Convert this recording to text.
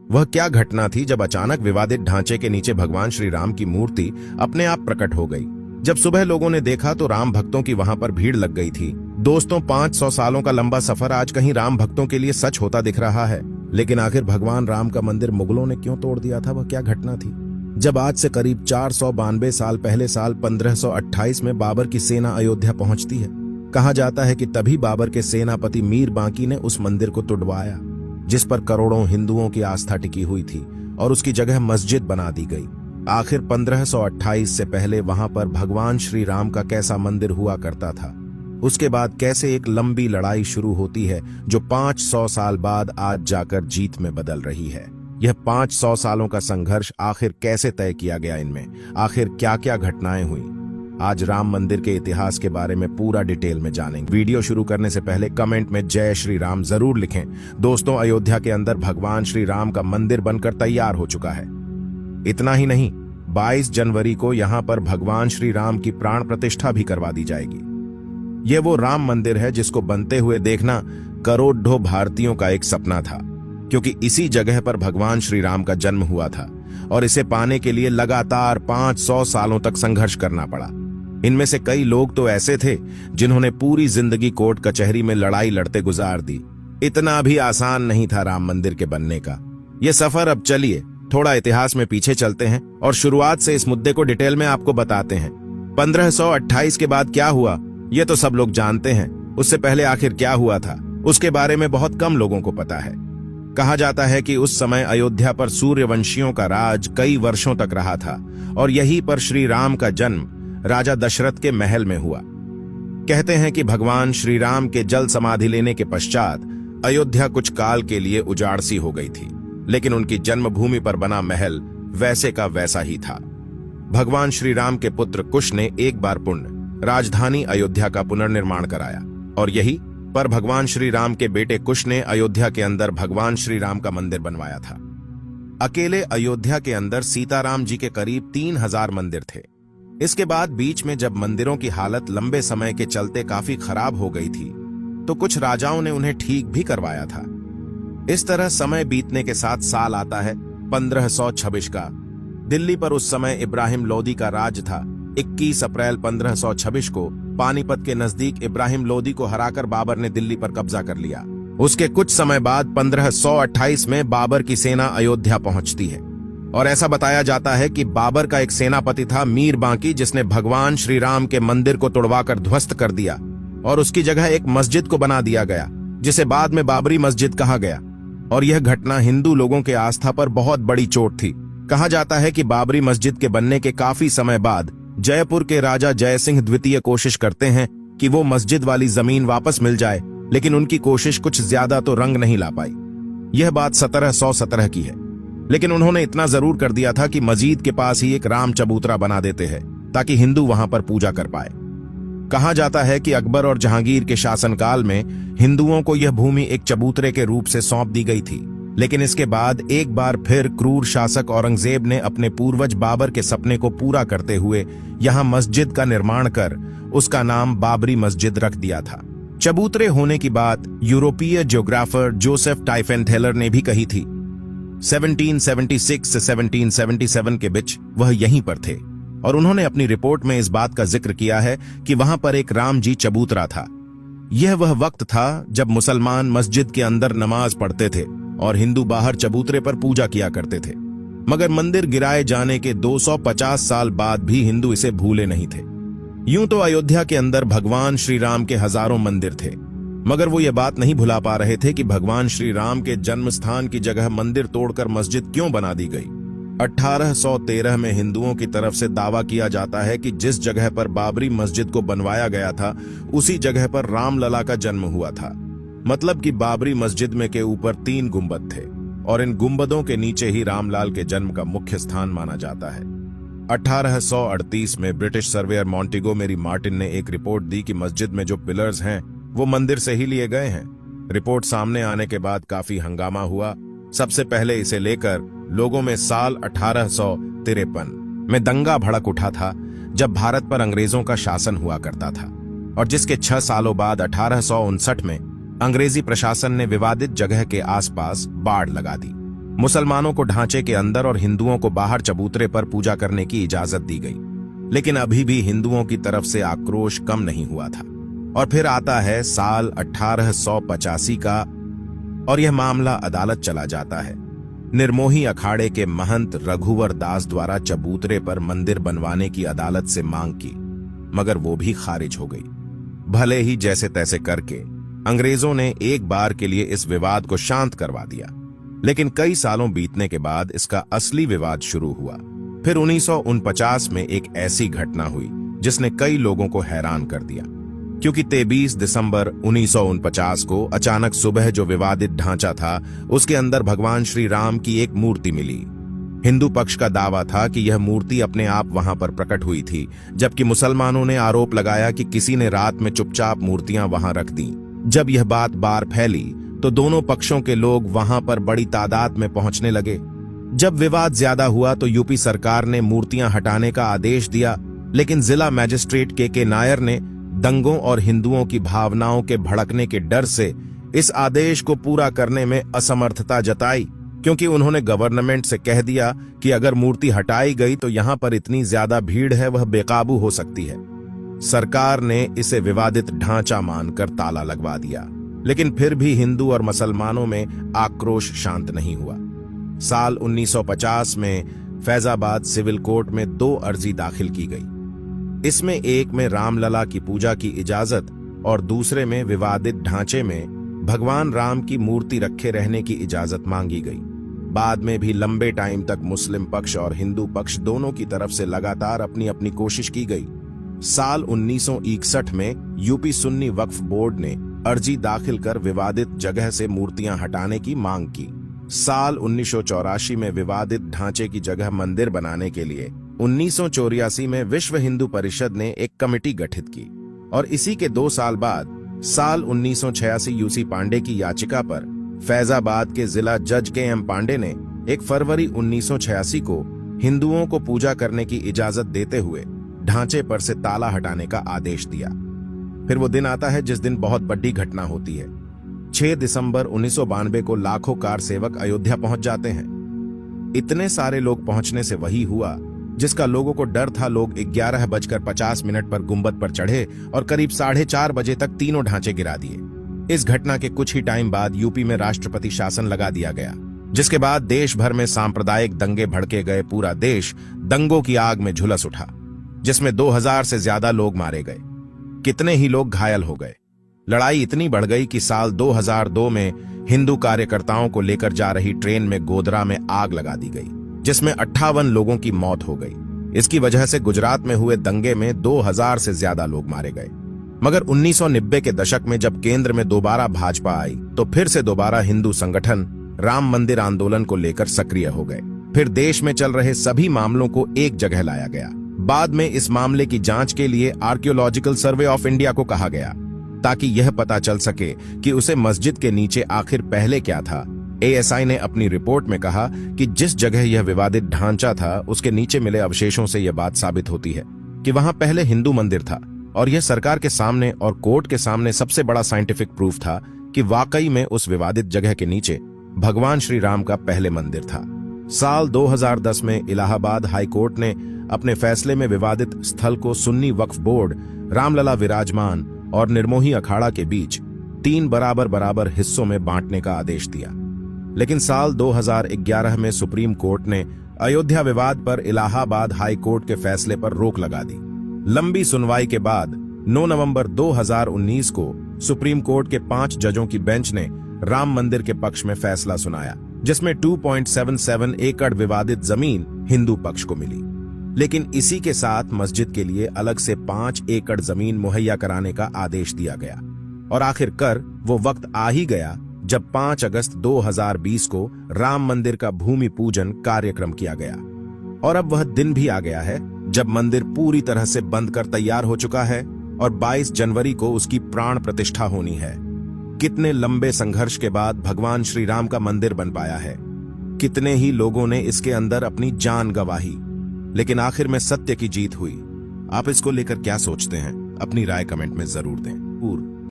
वह क्या घटना थी जब अचानक विवादित ढांचे के नीचे भगवान श्री राम की मूर्ति अपने आप प्रकट हो गई। जब सुबह लोगों ने देखा तो राम भक्तों की वहां पर भीड़ लग गई थी। दोस्तों, 500 सालों का लंबा सफर आज कहीं राम भक्तों के लिए सच होता दिख रहा है। लेकिन आखिर भगवान राम का मंदिर मुगलों ने क्यों तोड़ दिया था? वह क्या घटना थी? जब आज से करीब 492 साल पहले साल 1528 में बाबर की सेना अयोध्या पहुंचती है। कहा जाता है कि तभी बाबर के सेनापति मीर बांकी ने उस मंदिर को तुड़वाया जिस पर करोड़ों हिंदुओं की आस्था टिकी हुई थी, और उसकी जगह मस्जिद बना दी गई। आखिर 1528 से पहले वहां पर भगवान श्री राम का कैसा मंदिर हुआ करता था? उसके बाद कैसे एक लंबी लड़ाई शुरू होती है जो 500 साल बाद आज जाकर जीत में बदल रही है? यह 500 सालों का संघर्ष आखिर कैसे तय किया गया? इनमें आखिर क्या क्या घटनाएं हुई? आज राम मंदिर के इतिहास के बारे में पूरा डिटेल में जानेंगे। वीडियो शुरू करने से पहले कमेंट में जय श्री राम जरूर लिखें। दोस्तों, अयोध्या के अंदर भगवान श्री राम का मंदिर बनकर तैयार हो चुका है। इतना ही नहीं, 22 जनवरी को यहां पर भगवान श्री राम की प्राण प्रतिष्ठा भी करवा दी जाएगी। यह वो राम मंदिर है जिसको बनते हुए देखना करोड़ों भारतीयों का एक सपना था, क्योंकि इसी जगह पर भगवान श्री राम का जन्म हुआ था और इसे पाने के लिए लगातार 500 सालों तक संघर्ष करना पड़ा। इनमें से कई लोग तो ऐसे थे जिन्होंने पूरी जिंदगी कोर्ट कचहरी में लड़ाई लड़ते गुजार दी। इतना भी आसान नहीं था राम मंदिर के बनने का यह सफर। अब चलिए थोड़ा इतिहास में पीछे चलते हैं और शुरुआत से इस मुद्दे को डिटेल में आपको बताते हैं। 1528 के बाद क्या हुआ यह तो सब लोग जानते हैं। उससे पहले आखिर क्या हुआ था उसके बारे में बहुत कम लोगों को पता है। कहा जाता है कि उस समय अयोध्या पर सूर्यवंशियों का राज कई वर्षों तक रहा था और यहीं पर श्री राम का जन्म राजा दशरथ के महल में हुआ। कहते हैं कि भगवान श्री राम के जल समाधि लेने के पश्चात अयोध्या कुछ काल के लिए उजाड़ सी हो गई थी, लेकिन उनकी जन्मभूमि पर बना महल वैसे का वैसा ही था। भगवान श्री राम के पुत्र कुश ने एक बार पुण्य राजधानी अयोध्या का पुनर्निर्माण कराया और यही पर भगवान श्री राम के बेटे कुश ने अयोध्या के अंदर भगवान श्री राम का मंदिर बनवाया था। अकेले अयोध्या के अंदर सीताराम जी के करीब 3000 मंदिर थे। इसके बाद बीच में जब मंदिरों की हालत लंबे समय के चलते काफी खराब हो गई थी तो कुछ राजाओं ने उन्हें ठीक भी करवाया था। इस तरह समय बीतने के साथ साल आता है 1526 का। दिल्ली पर उस समय इब्राहिम लोदी का राज था। 21 अप्रैल 1526 को पानीपत के नजदीक इब्राहिम लोदी को हराकर बाबर ने दिल्ली पर कब्जा कर लिया। उसके कुछ समय बाद 1528 में बाबर की सेना अयोध्या पहुंचती है और ऐसा बताया जाता है कि बाबर का एक सेनापति था मीर बांकी, जिसने भगवान श्री राम के मंदिर को तोड़वाकर ध्वस्त कर दिया और उसकी जगह एक मस्जिद को बना दिया गया जिसे बाद में बाबरी मस्जिद कहा गया। और यह घटना हिंदू लोगों के आस्था पर बहुत बड़ी चोट थी। कहा जाता है कि बाबरी मस्जिद के बनने के काफी समय बाद जयपुर के राजा जयसिंह द्वितीय कोशिश करते हैं कि वो मस्जिद वाली जमीन वापस मिल जाए, लेकिन उनकी कोशिश कुछ ज्यादा तो रंग नहीं ला पाई। यह बात 1717 की है, लेकिन उन्होंने इतना जरूर कर दिया था कि मस्जिद के पास ही एक राम चबूतरा बना देते हैं ताकि हिंदू वहां पर पूजा कर पाए। कहा जाता है कि अकबर और जहांगीर के शासनकाल में हिंदुओं को यह भूमि एक चबूतरे के रूप से सौंप दी गई थी, लेकिन इसके बाद एक बार फिर क्रूर शासक औरंगजेब ने अपने पूर्वज बाबर के सपने को पूरा करते हुए यहां मस्जिद का निर्माण कर उसका नाम बाबरी मस्जिद रख दिया था। चबूतरे होने की बात यूरोपीय ज्योग्राफर जोसेफ टाइफेनथेलर ने भी कही थी। 1776 से 1777 के बीच वह यहीं पर थे और उन्होंने अपनी रिपोर्ट में इस बात का जिक्र किया है कि वहां पर एक राम जी चबूतरा था। यह वह वक्त था जब मुसलमान मस्जिद के अंदर नमाज पढ़ते थे और हिंदू बाहर चबूतरे पर पूजा किया करते थे। मगर मंदिर गिराए जाने के 250 साल बाद भी हिंदू इसे भूले नहीं थे। यूं तो अयोध्या के अंदर भगवान श्री राम के हजारों मंदिर थे, मगर वो ये बात नहीं भुला पा रहे थे कि भगवान श्री राम के जन्म स्थान की जगह मंदिर तोड़कर मस्जिद क्यों बना दी गई। 1813 में हिंदुओं की तरफ से दावा किया जाता है कि जिस जगह पर बाबरी मस्जिद को बनवाया गया था उसी जगह पर रामलला का जन्म हुआ था। मतलब कि बाबरी मस्जिद में के ऊपर 3 गुंबद थे और इन गुंबदों के नीचे ही रामलाल के जन्म का मुख्य स्थान माना जाता है। 1838 में ब्रिटिश सर्वेयर मॉन्टेगोमेरी मार्टिन ने एक रिपोर्ट दी कि मस्जिद में जो पिलर्स हैं वो मंदिर से ही लिए गए हैं। रिपोर्ट सामने आने के बाद काफी हंगामा हुआ। सबसे पहले इसे लेकर लोगों में साल 1853 में दंगा भड़क उठा था, जब भारत पर अंग्रेजों का शासन हुआ करता था, और जिसके 6 सालों बाद 1859 में अंग्रेजी प्रशासन ने विवादित जगह के आसपास बाड़ लगा दी। मुसलमानों को ढांचे के अंदर और हिंदुओं को बाहर चबूतरे पर पूजा करने की इजाजत दी गई। लेकिन अभी भी हिंदुओं की तरफ से आक्रोश कम नहीं हुआ था। और फिर आता है साल 1885 का और यह मामला अदालत चला जाता है। निर्मोही अखाड़े के महंत रघुवर दास द्वारा चबूतरे पर मंदिर बनवाने की अदालत से मांग की, मगर वो भी खारिज हो गई। भले ही जैसे तैसे करके अंग्रेजों ने एक बार के लिए इस विवाद को शांत करवा दिया, लेकिन कई सालों बीतने के बाद इसका असली विवाद शुरू हुआ। फिर 1949 में एक ऐसी घटना हुई जिसने कई लोगों को हैरान कर दिया, क्योंकि 23 दिसंबर 1949 को अचानक सुबह जो विवादित ढांचा था उसके अंदर भगवान श्री राम की एक मूर्ति मिली। हिंदू पक्ष का दावा था कि यह मूर्ति अपने आप वहां पर प्रकट हुई थी, जबकि मुसलमानों ने आरोप लगाया कि किसी ने रात में चुपचाप मूर्तियां वहां रख दी। जब यह बात बाहर फैली तो दोनों पक्षों के लोग वहां पर बड़ी तादाद में पहुंचने लगे। जब विवाद ज्यादा हुआ तो यूपी सरकार ने मूर्तियां हटाने का आदेश दिया, लेकिन जिला मजिस्ट्रेट के नायर ने दंगों और हिंदुओं की भावनाओं के भड़कने के डर से इस आदेश को पूरा करने में असमर्थता जताई, क्योंकि उन्होंने गवर्नमेंट से कह दिया कि अगर मूर्ति हटाई गई तो यहां पर इतनी ज्यादा भीड़ है वह बेकाबू हो सकती है। सरकार ने इसे विवादित ढांचा मानकर ताला लगवा दिया, लेकिन फिर भी हिंदू और मुसलमानों में आक्रोश शांत नहीं हुआ। साल 1950 में फैजाबाद सिविल कोर्ट में 2 अर्जी दाखिल की गई। इसमें एक में रामलला की पूजा की इजाजत और दूसरे में विवादित ढांचे में भगवान राम की मूर्ति रखे रहने की इजाजत मांगी गई। बाद में भी लंबे टाइम तक मुस्लिम पक्ष और हिंदू पक्ष दोनों की तरफ से लगातार अपनी अपनी कोशिश की गई। साल 1961 में यूपी सुन्नी वक्फ बोर्ड ने अर्जी दाखिल कर विवादित जगह से मूर्तियां हटाने की मांग की। साल 1984 में विवादित ढांचे की जगह मंदिर बनाने के लिए 1984 में विश्व हिंदू परिषद ने एक कमेटी गठित की और इसी के 2 साल बाद साल 1986 यूसी पांडे की याचिका पर फैजाबाद के जिला जज के पांडे ने 1 फरवरी 1986 को हिंदुओं को पूजा करने की इजाजत देते हुए ढांचे पर से ताला हटाने का आदेश दिया। फिर वो दिन आता है जिस दिन बहुत बड़ी घटना होती है। 6 दिसंबर 1992 को लाखों कार सेवक अयोध्या पहुंच जाते हैं। इतने सारे लोग पहुंचने से वही हुआ जिसका लोगों को डर था। लोग 11:50 पर गुंबद पर चढ़े और करीब 4:30 बजे तक तीनों ढांचे गिरा दिए। इस घटना के कुछ ही टाइम बाद यूपी में राष्ट्रपति शासन लगा दिया गया, जिसके बाद देश भर में सांप्रदायिक दंगे भड़के गए। पूरा देश दंगों की आग में झुलस उठा, जिसमें 2000 से ज्यादा लोग मारे गए, कितने ही लोग घायल हो गए। लड़ाई इतनी बढ़ गई कि साल 2002 में हिंदू कार्यकर्ताओं को लेकर जा रही ट्रेन में गोधरा में आग लगा दी गई, जिसमें 58 लोगों की मौत हो गई। इसकी वजह से गुजरात में हुए दंगे में 2000 से ज्यादा लोग मारे गए। मगर 1990 के दशक में जब केंद्र में दोबारा भाजपा आई तो फिर से दोबारा हिंदू संगठन राम मंदिर आंदोलन को लेकर सक्रिय हो गए। फिर देश में चल रहे सभी मामलों को एक जगह लाया गया। बाद में इस मामले की जांच के लिए आर्कियोलॉजिकल सर्वे ऑफ इंडिया को कहा गया, ताकि यह पता चल सके कि उसे मस्जिद के नीचे आखिर पहले क्या था। एएसआई ने अपनी रिपोर्ट में कहा कि जिस जगह यह विवादित ढांचा था उसके नीचे मिले अवशेषों से यह बात साबित होती है कि वहां पहले हिंदू मंदिर था, और यह सरकार के सामने और कोर्ट के सामने सबसे बड़ा साइंटिफिक प्रूफ था कि वाकई में उस विवादित जगह के नीचे भगवान श्री राम का पहले मंदिर था। साल 2010 में इलाहाबाद हाई कोर्ट ने अपने फैसले में विवादित स्थल को सुन्नी वक्फ बोर्ड, रामलला विराजमान और निर्मोही अखाड़ा के बीच 3 बराबर हिस्सों में बांटने का आदेश दिया। लेकिन साल 2011 में सुप्रीम कोर्ट ने अयोध्या विवाद पर इलाहाबाद हाई कोर्ट के फैसले पर रोक लगा दी। लंबी सुनवाई के बाद 9 नवंबर 2019 को सुप्रीम कोर्ट के 5 जजों की बेंच ने राम मंदिर के पक्ष में फैसला सुनाया, जिसमें 2.77 एकड़ विवादित जमीन हिंदू पक्ष को मिली। लेकिन इसी के साथ मस्जिद के लिए अलग से 5 एकड़ जमीन मुहैया कराने का आदेश दिया गया। और आखिरकार वो वक्त आ ही गया जब 5 अगस्त 2020 को राम मंदिर का भूमि पूजन कार्यक्रम किया गया। और अब वह दिन भी आ गया है जब मंदिर पूरी तरह से बंद कर तैयार हो चुका है और 22 जनवरी को उसकी प्राण प्रतिष्ठा होनी है। कितने लंबे संघर्ष के बाद भगवान श्री राम का मंदिर बन पाया है। कितने ही लोगों ने इसके अंदर अपनी जान गंवाई, लेकिन आखिर में सत्य की जीत हुई। आप इसको लेकर क्या सोचते हैं? अपनी राय कमेंट में जरूर दें।